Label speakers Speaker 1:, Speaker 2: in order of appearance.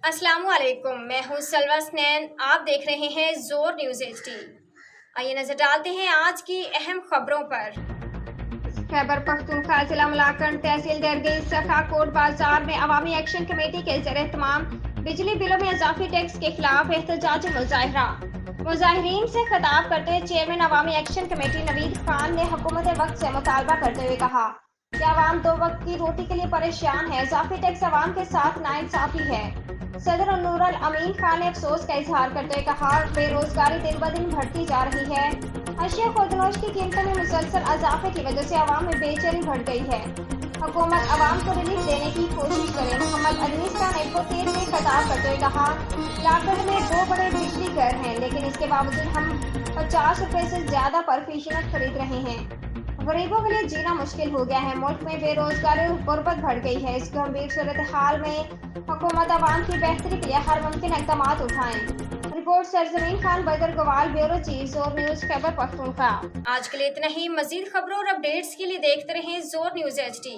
Speaker 1: अस्सलामु अलैकुम, मैं हूँ सलवा स्नैन। आप देख रहे हैं जोर न्यूज़ HD। आइए नजर डालते हैं आज की अहम खबरों पर। खैबर पख्तूनख्वा जिला मलाकन तहसील दरगई सखा कोट बाजार में अवामी एक्शन कमेटी के ज़ेर एहतमाम बिजली बिलों में इजाफी टैक्स के खिलाफ एहतजाजी मुजाहिरा। मुजाहिरीन से खिताब करते चेयरमैन अवामी एक्शन कमेटी नवीद खान ने हुकूमत वक्त से मुतालबा करते हुए कहा कि आवाम 2 वक्त की रोटी के लिए परेशान है। इजाफी टैक्स अवाम के साथ नाइंसाफी है। सदर नूरुल अमीन खान ने अफसोस का इजहार करते हुए कहा, बेरोजगारी दिन ब दिन बढ़ती जा रही है। अशिया खुर्दनोश की कीमतों में मुसलसल इजाफे की वजह से आवाम में बेचैनी बढ़ गई है। हुकूमत आवाम को रिलीफ देने की कोशिश करे। मोहम्मद अदनीस खान ने तेज में खिताब करते हुए कहा, लाकड़ में 2 बड़े बिजली घर हैं, लेकिन इसके बावजूद हम 50 रुपए से ज्यादा पर फीसद खरीद रहे हैं। गरीबों के लिए जीना मुश्किल हो गया है। मुल्क में बेरोजगारी और गुर्बत बढ़ गई है। इस गंभीर सूरत हाल में हुकूमत आवाम की बेहतरी के लिए हर मुमकिन इक़दाम उठाएं। रिपोर्ट सरजमीन खान बदर गवाल, ब्यूरो चीफ, जोर न्यूज़, खैबर पख्तूनख्वा। आज के लिए इतना ही। मजीद खबरों और अपडेट्स के लिए देखते रहें जोर न्यूज़ HD।